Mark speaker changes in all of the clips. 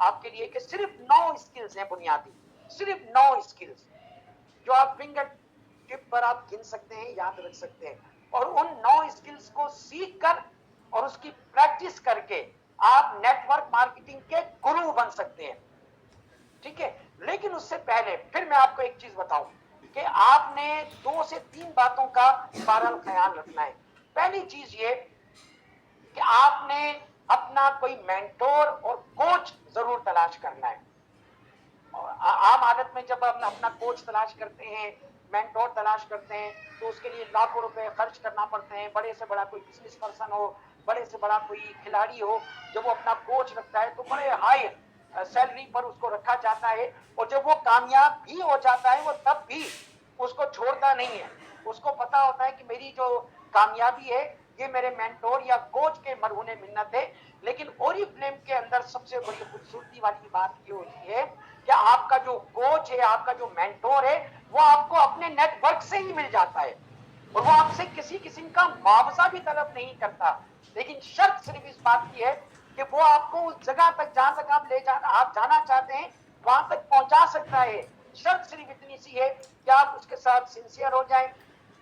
Speaker 1: آپ کے لیے کہ صرف 9 اسکلز ہیں بنیادی، صرف 9 اسکلز جو آپ فنگر ٹپ پر آپ گن سکتے ہیں، یاد رکھ سکتے ہیں، اور ان 9 اسکلز کو سیکھ کر اور اس کی پریکٹس کر کے آپ نیٹ ورک مارکیٹنگ کے گرو بن سکتے ہیں. ٹھیک ہے، لیکن اس سے پہلے پھر میں آپ کو ایک چیز بتاؤں کہ آپ نے 2 سے 3 باتوں کا بہرحال خیال رکھنا ہے. پہلی چیز یہ کہ آپ نے اپنا کوئی مینٹور اور کوچ ضرور تلاش کرنا ہے. عام حالت میں جب ہم اپنا کوچ تلاش کرتے ہیں، مینٹور تلاش کرتے ہیں، تو اس کے لیے لاکھوں روپے خرچ کرنا پڑتے ہیں. بڑے سے بڑا کوئی بزنس پرسن ہو، بڑے سے بڑا کوئی کھلاڑی ہو، جب وہ اپنا کوچ رکھتا ہے تو بڑے ہائی سیلری پر اس کو رکھا جاتا ہے، اور جب وہ کامیاب بھی ہو جاتا ہے وہ تب بھی اس کو چھوڑتا نہیں ہے. اس کو پتا ہوتا ہے کہ میری جو کامیابی ہے یہ میرے مینٹور یا کوچ کے مرہون منت ہے. لیکن اوریفلیم کے اندر سب سے بڑی خوبصورتی والی بات یہ ہوتی ہے کہ آپ کا جو کوچ ہے، آپ کا جو مینٹور ہے، وہ آپ کو اپنے نیٹ ورک سے ہی مل جاتا ہے، اور وہ آپ سے کسی قسم کا معاوضہ بھی طلب نہیں کرتا. لیکن شرط صرف اس بات کی ہے کہ وہ آپ کو اس جگہ تک جہاں تک آپ جانا چاہتے ہیں وہاں تک پہنچا سکتا ہے. شرط صرف اتنی سی ہے کہ آپ اس کے ساتھ سنسیئر ہو جائیں،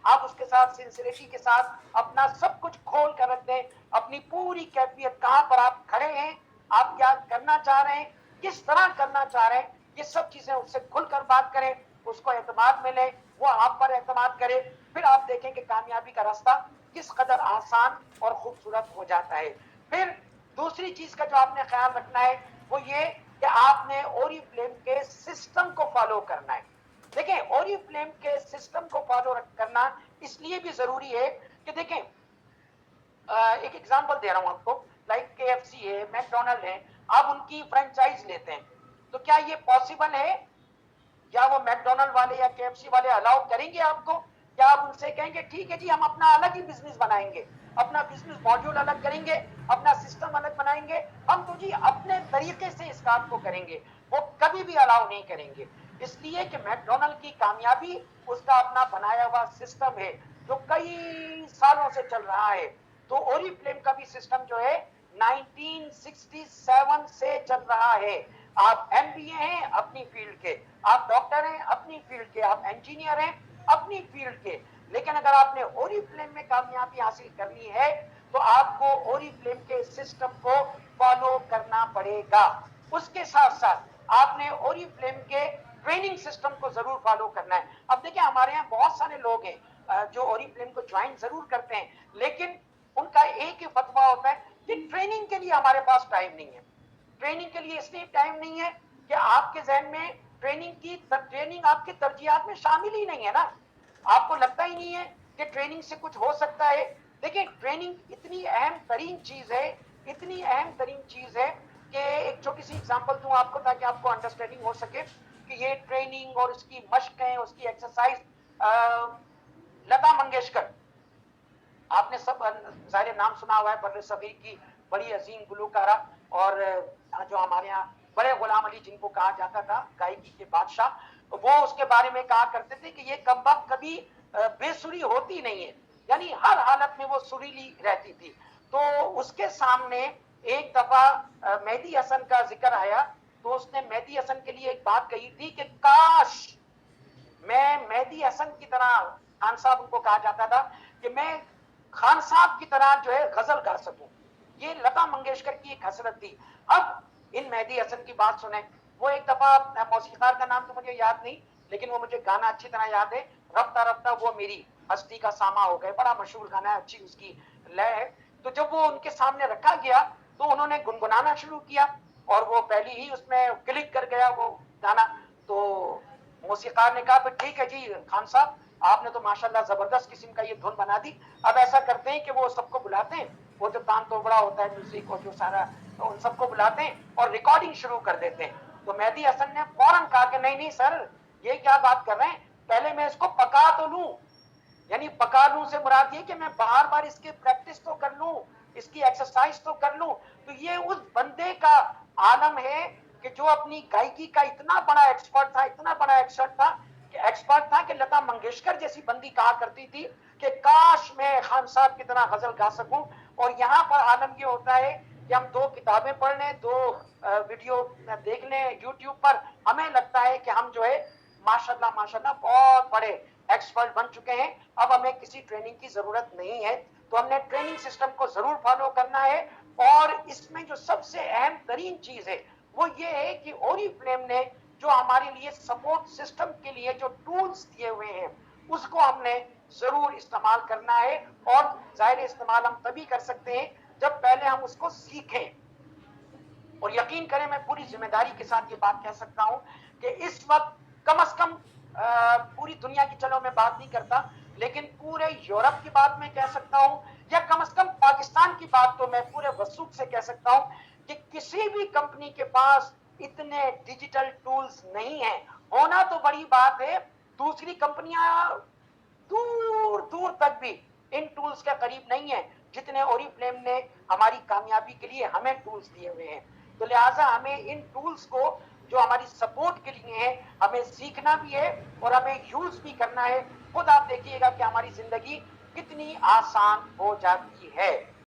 Speaker 1: آپ اس کے ساتھ سنسیئرٹی کے ساتھ اپنا سب کچھ کھول کر رکھ دیں، اپنی پوری کیفیت، کہاں پر آپ کھڑے ہیں، آپ کیا کرنا چاہ رہے ہیں، کس طرح کرنا چاہ رہے ہیں، یہ سب چیزیں اس سے کھل کر بات کریں، اس کو اعتماد میں لیں، وہ آپ پر اعتماد کرے. پھر آپ دیکھیں کہ کامیابی کا راستہ کس قدر آسان اور خوبصورت ہو جاتا ہے. پھر دوسری چیز کا جو آپ نے خیال رکھنا ہے وہ یہ کہ آپ نے اوریفلیم کے سسٹم کو فالو کرنا ہے. دیکھیں اوریفلیم کے سسٹم کو فالو کرنا اس لیے بھی ضروری ہے کہ دیکھیں ایک ایگزامپل دے رہا ہوں آپ کو، لائک کے ایف سی ہے، میک ڈونلڈ ہے، آپ ان کی فرینچائز لیتے ہیں تو کیا یہ پاسبل ہے؟ کیا وہ میک ڈونلڈ والے یا کے ایف سی والے الاؤ کریں گے آپ کو؟ کیا آپ ان سے کہیں گے ٹھیک ہے جی ہم اپنا الگ ہی بزنس بنائیں گے، اپنا بزنس ماڈیول الگ کریں گے، اپنا سسٹم الگ بنائیں گے، ہم تو جی اپنے طریقے سے اس کام کو کریں گے؟ وہ کبھی بھی الاؤ نہیں کریں گے. اس لیے کہ میک ڈونلڈ کی کامیابی اس کا اپنا بنایا ہوا سسٹم ہے جو کئی سالوں سے چل رہا ہے. تو اوریفلیم کا بھی سسٹم جو ہے 1967 سے چل رہا ہے. آپ ایم بی اے ہیں اپنی فیلڈ کے، آپ ڈاکٹر ہیں اپنی فیلڈ کے، آپ انجینئر ہیں اپنی فیلڈ کے، لیکن اگر آپ نے اوریفلیم میں کامیابی حاصل کرنی ہے تو آپ کو اوریفلیم کے سسٹم کو فالو کرنا پڑے گا. اس کے ساتھ ساتھ آپ نے اوریفلیم کے ٹریننگ سسٹم کو ضرور فالو کرنا ہے. اب دیکھیں ہمارے یہاں بہت سارے لوگ ہیں جو اوریفلیم کو جوائن ضرور کرتے ہیں، لیکن ان کا ایک ہی فتویٰ ہوتا ہے کہ ٹریننگ کے لیے ہمارے پاس ٹائم نہیں ہے. ٹریننگ کے لیے اس لیے ٹائم نہیں ہے کہ آپ کے ذہن میں ٹریننگ آپ کی ترجیحات میں شامل ہی نہیں ہے نا، آپ کو لگتا ہی نہیں ہے کہ ٹریننگ سے کچھ ہو سکتا ہے. دیکھیں ٹریننگ اتنی اہم ترین چیز ہے، اتنی اہم ترین چیز ہے کہ ایک چھوٹی سی ایگزامپل دوں آپ کو تاکہ آپ کو انڈرسٹینڈنگ ہو سکے کہ یہ ٹریننگ اور اس کی مشقیں، اس کی ایکسرسائز. لتا منگیشکر، آپ نے سب ظاہر نام سنا ہوا ہے، بر صغیر کی بڑی عظیم گلوکارہ، اور جو ہمارے ہاں بڑے غلام علی جن کو کہا جاتا تھا گائکی کے بادشاہ، وہ اس کے بارے میں کہا کرتے تھے کہ یہ کمبخت کبھی بے سری ہوتی نہیں ہے، یعنی ہر حالت میں وہ سریلی رہتی تھی. تو اس کے سامنے ایک دفعہ مہدی حسن کا ذکر آیا تو اس نے مہدی حسن کے لیے ایک بات کہی تھی کہ کاش میں مہدی حسن کی طرح، خان صاحب ان کو کہا جاتا تھا، کہ میں خان صاحب کی طرح جو ہے غزل گا سکوں. یہ لتا منگیشکر کی ایک حسرت تھی. اب ان مہدی حسن کی بات سنیں، وہ ایک دفعہ موسیقار کا نام تو مجھے یاد نہیں لیکن وہ مجھے گانا اچھی طرح یاد ہے، رفتہ رفتہ وہ میری ہستی کا ساما ہو گئے، بڑا مشہور گانا ہے، اچھی اس کی لے ہے. تو جب وہ ان کے سامنے رکھا گیا تو انہوں نے گنگنانا شروع کیا اور وہ پہلی ہی اس میں کلک کر گیا وہ گانا. تو موسیقار نے کہا پھر ٹھیک ہے جی خان صاحب آپ نے تو ماشاءاللہ زبردست قسم کا یہ دھن بنا دی، اب ایسا کرتے ہیں کہ وہ سب کو بلاتے ہیں، وہ جو تان توبڑا ہوتا ہے میوزک اور جو سارا، ان سب کو بلاتے ہیں اور ریکارڈنگ شروع کر دیتے ہیں. تو مہدی حسن نے فوراً کہا کہ نہیں نہیں سر یہ کیا بات کر رہے ہیں، پہلے میں اس کو پکا تو لوں. یعنی پکا لوں سے مراد یہ کہ میں بار بار اس کی پریکٹس تو کر لوں، اس کی ایکسرسائز تو کر لوں. تو یہ اس بندے کا عالم ہے کہ جو اپنی گائکی کا اتنا بڑا ایکسپرٹ تھا، اتنا بڑا ایکسپرٹ تھا کہ لتا منگیشکر جیسی بندی کہا کرتی تھی کہ کاش میں خان صاحب کی طرح غزل گا سکوں. اور یہاں پر عالم یہ ہوتا ہے کہ ہم 2 کتابیں پڑھ لیں, 2 ویڈیو دیکھ لیں یوٹیوب پر, ہمیں لگتا ہے کہ ہم جو ہے ماشاءاللہ بہت بڑے ایکسپرٹ بن چکے ہیں, اب ہمیں کسی ٹریننگ کی ضرورت نہیں ہے. تو ہم نے ٹریننگ سسٹم کو ضرور فالو کرنا ہے, اور اس میں جو سب سے اہم ترین چیز ہے وہ یہ ہے کہ اوریفلیم نے جو ہمارے لیے سپورٹ سسٹم کے لیے جو ٹولز دیے ہوئے ہیں اس کو ہم نے ضرور استعمال کرنا ہے, اور ظاہر استعمال ہم تبھی کر سکتے ہیں جب پہلے ہم اس کو سیکھیں. اور یقین کریں میں پوری ذمہ داری کے ساتھ یہ بات کہہ سکتا ہوں کہ اس وقت کم از کم پوری دنیا کی, چلو میں بات نہیں کرتا, لیکن پورے یورپ کی بات میں کہہ سکتا ہوں, یا کم از کم پاکستان کی بات تو میں پورے وثوق سے کہہ سکتا ہوں کہ کسی بھی کمپنی کے پاس اتنے ڈیجیٹل ٹولز نہیں ہیں. ہونا تو بڑی بات ہے, دوسری کمپنیاں دور دور تک بھی ان ٹولز کے قریب نہیں ہیں جتنے اوریفلیم نے ہماری کامیابی کے لیے ہمیں ٹولز دیے ہوئے ہیں. تو لہٰذا ہمیں ان ٹولز کو جو ہماری سپورٹ کے لیے ہیں ہمیں سیکھنا بھی ہے اور ہمیں یوز بھی کرنا ہے. خود آپ دیکھیے گا کہ ہماری زندگی کتنی آسان ہو جاتی ہے.